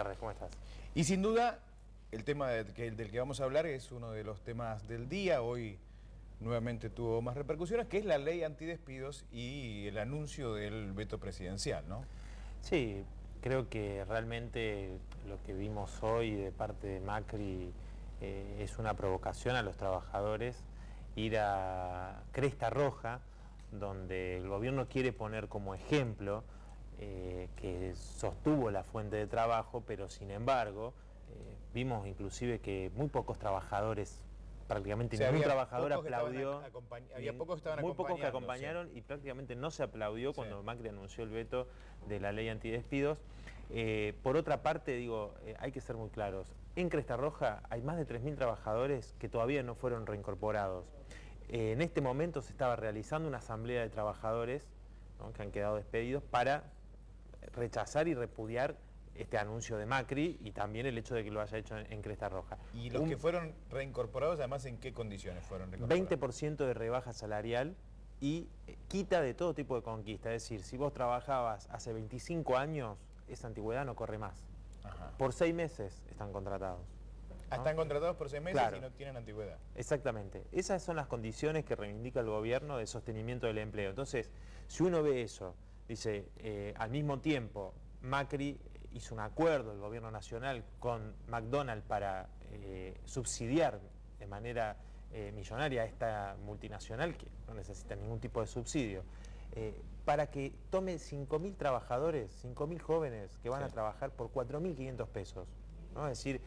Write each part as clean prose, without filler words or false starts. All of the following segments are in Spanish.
tardes, ¿cómo estás? Y sin duda, el tema del que vamos a hablar es uno de los temas del día. Hoy nuevamente tuvo más repercusiones, que es la ley antidespidos y el anuncio del veto presidencial, ¿no? Sí, creo que realmente lo que vimos hoy de parte de Macri es una provocación a los trabajadores, ir a Cresta Roja, donde el gobierno quiere poner como ejemplo que sostuvo la fuente de trabajo, pero sin embargo vimos inclusive que muy pocos trabajadores, prácticamente O sea, ningún había trabajador pocos que aplaudió, había pocos que estaban muy pocos que acompañando, sí. acompañaron y prácticamente no se aplaudió Sí. cuando Macri anunció el veto de la ley antidespidos. Por otra parte, digo, hay que ser muy claros, en Cresta Roja hay más de 3.000 trabajadores que todavía no fueron reincorporados. En este momento se estaba realizando una asamblea de trabajadores, ¿no?, que han quedado despedidos para rechazar y repudiar este anuncio de Macri y también el hecho de que lo haya hecho en Cresta Roja. ¿Y los que fueron reincorporados, además, en qué condiciones fueron reincorporados? 20% de rebaja salarial y quita de todo tipo de conquista. Es decir, si vos trabajabas hace 25 años, esa antigüedad no corre más. Ajá. Por 6 meses están contratados, ¿no? Están contratados por 6 meses, Claro. Y no tienen antigüedad. Exactamente. Esas son las condiciones que reivindica el gobierno de sostenimiento del empleo. Entonces, si uno ve eso, dice, al mismo tiempo, Macri hizo un acuerdo, el gobierno nacional, con McDonald's para subsidiar de manera millonaria a esta multinacional, que no necesita ningún tipo de subsidio, para que tome 5.000 trabajadores, 5.000 jóvenes que van a trabajar por 4.500 pesos. ¿No? Es decir,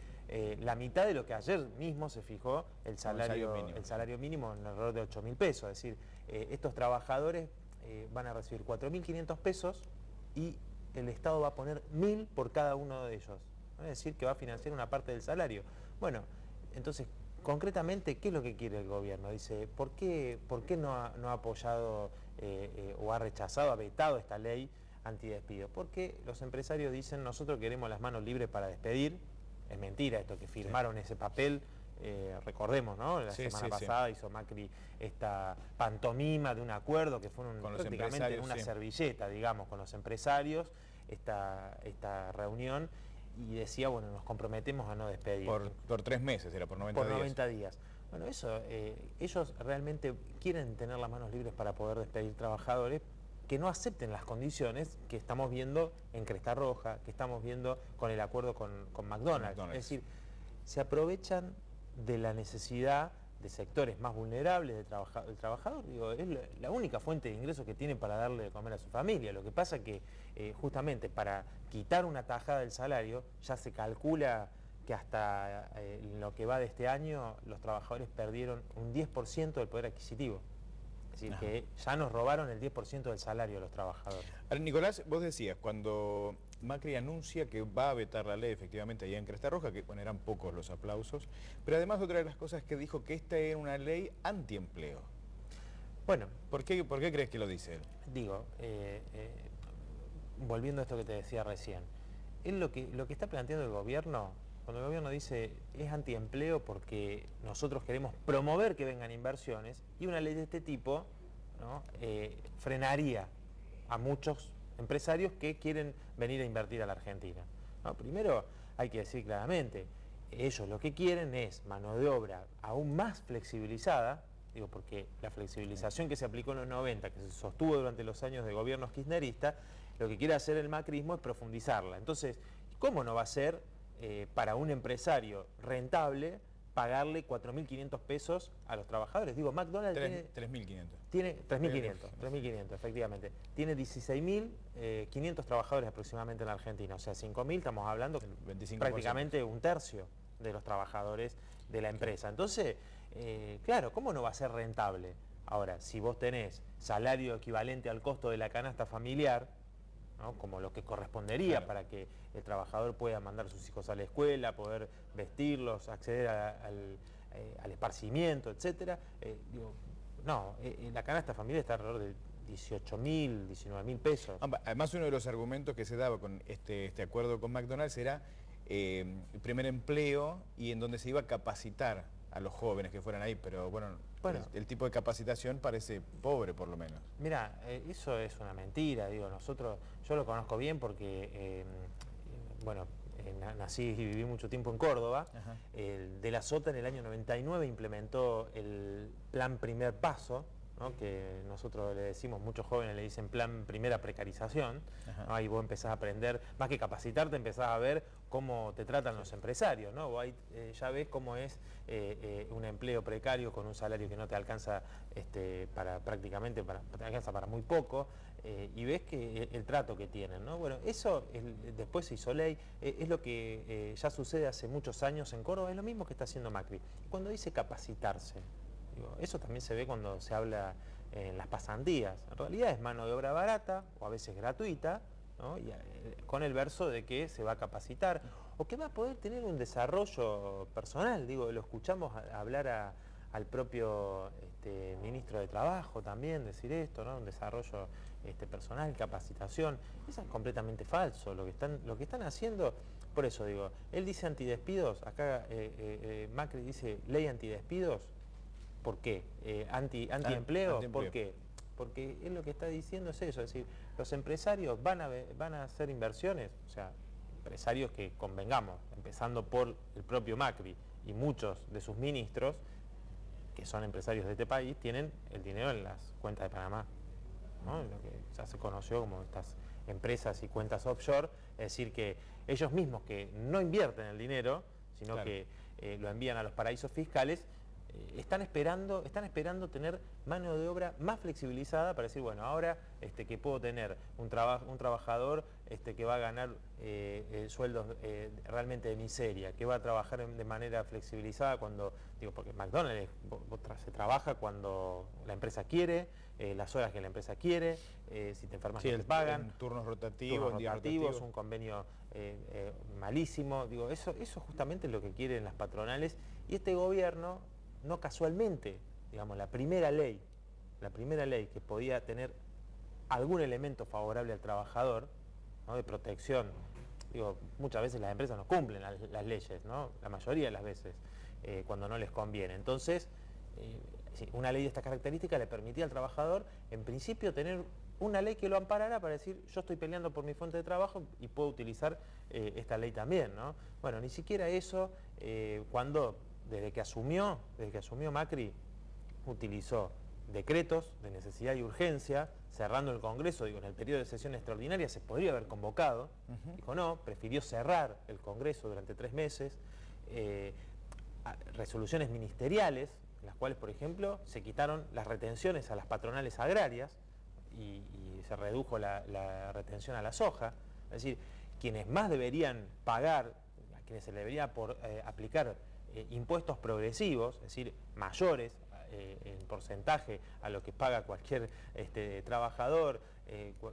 la mitad de lo que ayer mismo se fijó el salario mínimo en alrededor de 8.000 pesos. Es decir, estos trabajadores van a recibir 4.500 pesos y el Estado va a poner 1.000 por cada uno de ellos. ¿No? Es decir, que va a financiar una parte del salario. Bueno, entonces, concretamente, ¿qué es lo que quiere el gobierno? Dice, ¿por qué no ha apoyado o ha rechazado, ha vetado esta ley antidespido? Porque los empresarios dicen, nosotros queremos las manos libres para despedir. Es mentira esto, que firmaron ese papel, recordemos, ¿no? La semana pasada hizo Macri esta pantomima de un acuerdo que fue prácticamente una servilleta, digamos, con los empresarios, esta reunión, y decía, bueno, nos comprometemos a no despedir. Por 3 meses, era por 90 días. Por 90 días. Bueno, eso, ellos realmente quieren tener las manos libres para poder despedir trabajadores que no acepten las condiciones que estamos viendo en Cresta Roja, que estamos viendo con el acuerdo con McDonald's. Es decir, se aprovechan de la necesidad de sectores más vulnerables del trabajador. Digo, es la única fuente de ingresos que tiene para darle de comer a su familia. Lo que pasa que justamente para quitar una tajada del salario ya se calcula que hasta lo que va de este año los trabajadores perdieron un 10% del poder adquisitivo. Es decir, que ya nos robaron el 10% del salario a los trabajadores. Ahora, Nicolás, vos decías, cuando Macri anuncia que va a vetar la ley efectivamente allá en Cresta Roja, que bueno, eran pocos los aplausos, pero además otra de las cosas que dijo que esta era una ley antiempleo. Bueno, ¿Por qué crees que lo dice él? Digo, volviendo a esto que te decía recién, él lo que está planteando el gobierno, cuando el gobierno dice es antiempleo porque nosotros queremos promover que vengan inversiones, y una ley de este tipo, ¿no?, frenaría a muchos empresarios que quieren venir a invertir a la Argentina. ¿No? Primero hay que decir claramente, ellos lo que quieren es mano de obra aún más flexibilizada, digo, porque la flexibilización que se aplicó en los 90, que se sostuvo durante los años de gobiernos kirchneristas, lo que quiere hacer el macrismo es profundizarla. Entonces, ¿cómo no va a ser para un empresario rentable pagarle 4.500 pesos a los trabajadores? Digo, McDonald's tiene 3.500. Tiene 3.500, efectivamente. Tiene 16.500 trabajadores aproximadamente en la Argentina. O sea, 5.000, estamos hablando 25%. Prácticamente un tercio de los trabajadores de la empresa. Entonces, claro, ¿cómo no va a ser rentable? Ahora, si vos tenés salario equivalente al costo de la canasta familiar, ¿no?, como lo que correspondería para que el trabajador pueda mandar a sus hijos a la escuela, poder vestirlos, acceder al esparcimiento, etcétera, la canasta familiar está alrededor de 18.000, 19.000 pesos. Además, uno de los argumentos que se daba con este acuerdo con McDonald's era el primer empleo, y en donde se iba a capacitar a los jóvenes que fueran ahí, pero bueno, el tipo de capacitación parece pobre, por lo menos. Mira, eso es una mentira, digo, yo lo conozco bien porque, nací y viví mucho tiempo en Córdoba. De la Sota en el año 99 implementó el plan Primer Paso, ¿no? Que nosotros le decimos, muchos jóvenes le dicen plan primera precarización, ¿no? Ahí vos empezás a aprender, más que capacitarte, empezás a ver cómo te tratan los empresarios, ¿no? Vos ahí ya ves cómo es un empleo precario con un salario que no te alcanza para te alcanza para muy poco, y ves que el trato que tienen, ¿no? Bueno, eso después se hizo ley, es lo que ya sucede hace muchos años en Córdoba, es lo mismo que está haciendo Macri. Cuando dice capacitarse, eso también se ve cuando se habla en las pasantías. En realidad es mano de obra barata o a veces gratuita, ¿no? Y, con el verso de que se va a capacitar o que va a poder tener un desarrollo personal. Digo, lo escuchamos hablar al propio ministro de Trabajo también decir esto, ¿no? Un desarrollo personal, capacitación. Eso es completamente falso. Lo que están haciendo, por eso digo, él dice antidespidos, acá Macri dice ley antidespidos. ¿Por qué? ¿Antiempleo? ¿Por qué? Porque él lo que está diciendo es eso, es decir, los empresarios van a hacer inversiones, o sea, empresarios que convengamos, empezando por el propio Macri y muchos de sus ministros, que son empresarios de este país, tienen el dinero en las cuentas de Panamá, ¿no? Lo que ya se conoció como estas empresas y cuentas offshore, es decir, que ellos mismos que no invierten el dinero, sino claro, que lo envían a los paraísos fiscales, están esperando tener mano de obra más flexibilizada para decir, bueno, ahora que puedo tener un trabajador que va a ganar sueldos realmente de miseria, que va a trabajar de manera flexibilizada porque McDonald's se trabaja cuando la empresa quiere, las horas que la empresa quiere, si te enfermas no te pagan. Turnos rotativos, un convenio malísimo. Digo, eso justamente es lo que quieren las patronales y este gobierno. No casualmente, digamos, la primera ley que podía tener algún elemento favorable al trabajador, ¿no? De protección, digo, muchas veces las empresas no cumplen las leyes, ¿no? La mayoría de las veces, cuando no les conviene. Entonces, una ley de estas características le permitía al trabajador, en principio, tener una ley que lo amparara para decir, yo estoy peleando por mi fuente de trabajo y puedo utilizar esta ley también, ¿no? Bueno, ni siquiera eso, desde que asumió Macri, utilizó decretos de necesidad y urgencia, cerrando el Congreso, digo, en el periodo de sesión extraordinaria se podría haber convocado, dijo no, prefirió cerrar el Congreso durante 3 meses, resoluciones ministeriales, en las cuales, por ejemplo, se quitaron las retenciones a las patronales agrarias y se redujo la retención a la soja, es decir, quienes más deberían pagar, a quienes se le debería aplicar impuestos progresivos, es decir, mayores en porcentaje a lo que paga cualquier trabajador,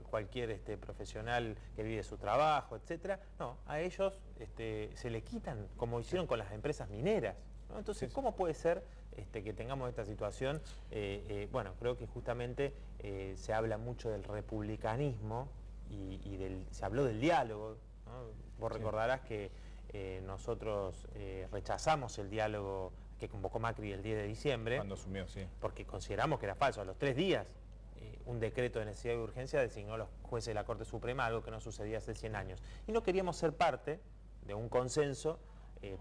cualquier profesional que vive su trabajo, etcétera. No, a ellos se le quitan, como hicieron con las empresas mineras, ¿no? Entonces, ¿cómo puede ser que tengamos esta situación? Bueno, creo que justamente se habla mucho del republicanismo y se habló del diálogo, ¿no? Vos recordarás que nosotros rechazamos el diálogo que convocó Macri el 10 de diciembre. Cuando asumió, sí. Porque consideramos que era falso. A los 3 días, un decreto de necesidad y urgencia designó a los jueces de la Corte Suprema, algo que no sucedía hace 100 años. Y no queríamos ser parte de un consenso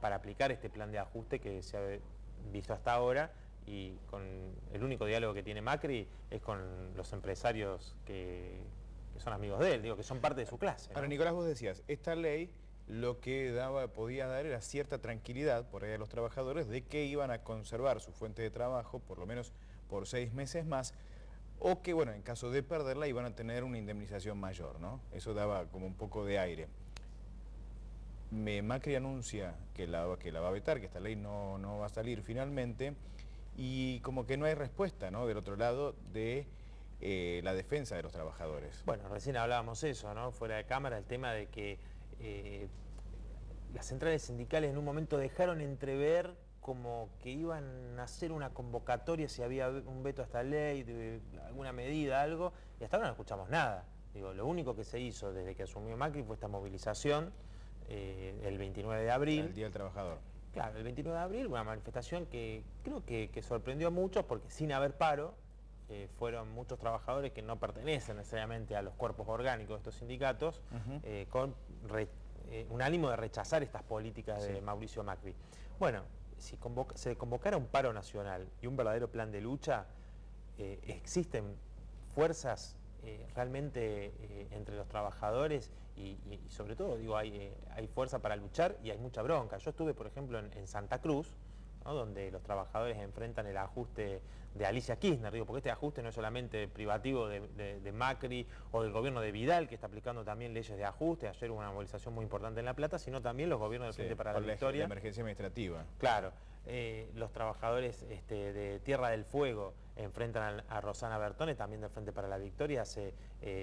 para aplicar este plan de ajuste que se ha visto hasta ahora, y con el único diálogo que tiene Macri es con los empresarios que son amigos de él, digo, que son parte de su clase, ¿no? Ahora, Nicolás, vos decías, esta ley lo que podía dar era cierta tranquilidad por ahí a los trabajadores de que iban a conservar su fuente de trabajo por lo menos por 6 meses más, o que, bueno, en caso de perderla iban a tener una indemnización mayor, ¿no? Eso daba como un poco de aire. Macri anuncia que la va a vetar, que esta ley no va a salir finalmente, y como que no hay respuesta, ¿no?, del otro lado de la defensa de los trabajadores. Bueno, recién hablábamos eso, ¿no?, fuera de cámara, el tema de que las centrales sindicales en un momento dejaron entrever como que iban a hacer una convocatoria si había un veto a esta ley, de alguna medida, algo, y hasta ahora no escuchamos nada. Digo, lo único que se hizo desde que asumió Macri fue esta movilización el 29 de abril. El Día del Trabajador. Claro, el 29 de abril, una manifestación que creo que sorprendió a muchos porque sin haber paro, fueron muchos trabajadores que no pertenecen necesariamente a los cuerpos orgánicos de estos sindicatos, con un ánimo de rechazar estas políticas de Mauricio Macri. Bueno, si se convocara un paro nacional y un verdadero plan de lucha, existen fuerzas realmente entre los trabajadores y sobre todo, digo, hay fuerza para luchar y hay mucha bronca. Yo estuve, por ejemplo, en Santa Cruz, ¿no?, donde los trabajadores enfrentan el ajuste de Alicia Kirchner, digo, porque este ajuste no es solamente privativo de Macri o del gobierno de Vidal, que está aplicando también leyes de ajuste. Ayer hubo una movilización muy importante en La Plata, sino también los gobiernos del Frente para la Victoria. La emergencia administrativa. Claro. Los trabajadores de Tierra del Fuego enfrentan a Rosana Bertone, también del Frente para la Victoria, hace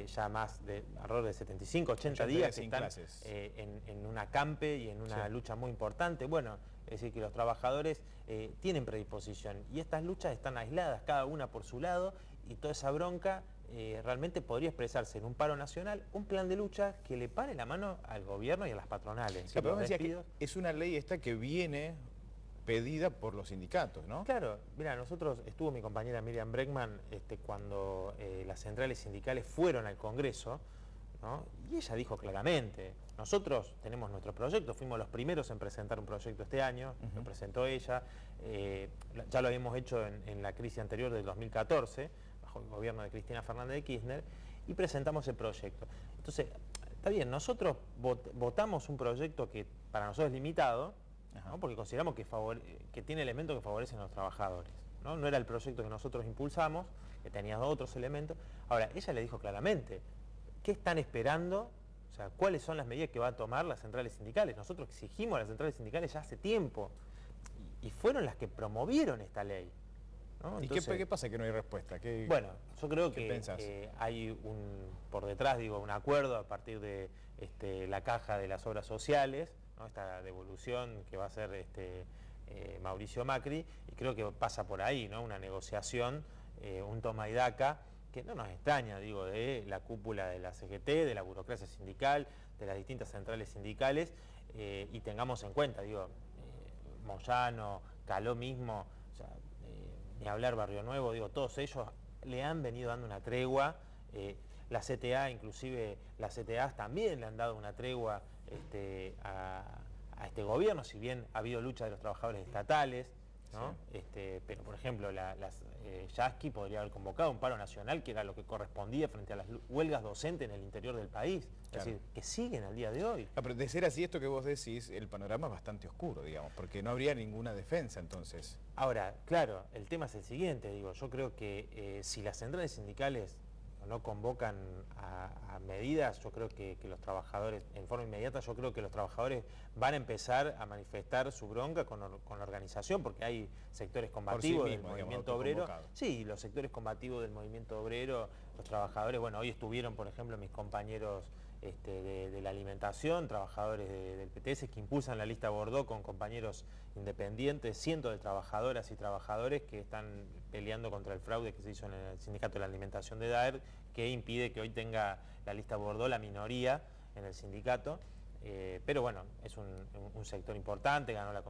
ya más de alrededor de 75, 80 días que están en un acampe y en una lucha muy importante. Bueno, es decir, que los trabajadores tienen predisposición y estas luchas están aisladas, cada una por su lado, y toda esa bronca realmente podría expresarse en un paro nacional, un plan de lucha que le pare la mano al gobierno y a las patronales. Pero vos decías que es una ley esta que viene pedida por los sindicatos, ¿no? Claro, mira, estuvo mi compañera Miriam Bregman cuando las centrales sindicales fueron al Congreso, ¿no? Y ella dijo claramente, nosotros tenemos nuestro proyecto, fuimos los primeros en presentar un proyecto este año, lo presentó ella, ya lo habíamos hecho en la crisis anterior del 2014, bajo el gobierno de Cristina Fernández de Kirchner, y presentamos el proyecto. Entonces, está bien, nosotros votamos un proyecto que para nosotros es limitado, ¿no?, porque consideramos que tiene elementos que favorecen a los trabajadores, ¿no? No era el proyecto que nosotros impulsamos, que tenía otros elementos. Ahora, ella le dijo claramente, ¿qué están esperando? O sea, ¿cuáles son las medidas que van a tomar las centrales sindicales? Nosotros exigimos a las centrales sindicales ya hace tiempo, y fueron las que promovieron esta ley, ¿no? Entonces, ¿y qué pasa que no hay respuesta? Bueno, yo creo que hay por detrás, digo, un acuerdo a partir de la caja de las obras sociales, ¿no?, esta devolución que va a hacer Mauricio Macri, y creo que pasa por ahí, ¿no?, una negociación, un toma y daca, que no nos extraña, digo, de la cúpula de la CGT, de la burocracia sindical, de las distintas centrales sindicales, y tengamos en cuenta, digo, Moyano, Caló mismo, o sea, ni hablar Barrio Nuevo, digo, todos ellos le han venido dando una tregua, la CTA, inclusive las CTAs también le han dado una tregua a este gobierno, si bien ha habido lucha de los trabajadores estatales, ¿no? Pero por ejemplo Yasky podría haber convocado un paro nacional, que era lo que correspondía frente a las huelgas docentes en el interior del país, es decir, que siguen al día de hoy. Pero de ser así, esto que vos decís, el panorama es bastante oscuro, digamos, porque no habría ninguna defensa entonces. Ahora, claro, el tema es el siguiente, digo, yo creo que si las centrales sindicales no convocan a medidas, yo creo que los trabajadores, en forma inmediata, yo creo que los trabajadores van a empezar a manifestar su bronca con la organización, porque hay sectores combativos del movimiento obrero. Sí, los sectores combativos del movimiento obrero, los trabajadores, bueno, hoy estuvieron, por ejemplo, mis compañeros de la alimentación, trabajadores del PTS que impulsan la lista Bordeaux con compañeros independientes, cientos de trabajadoras y trabajadores que están peleando contra el fraude que se hizo en el sindicato de la alimentación de Daer, que impide que hoy tenga la lista Bordeaux la minoría en el sindicato, pero bueno, es un sector importante, ganó la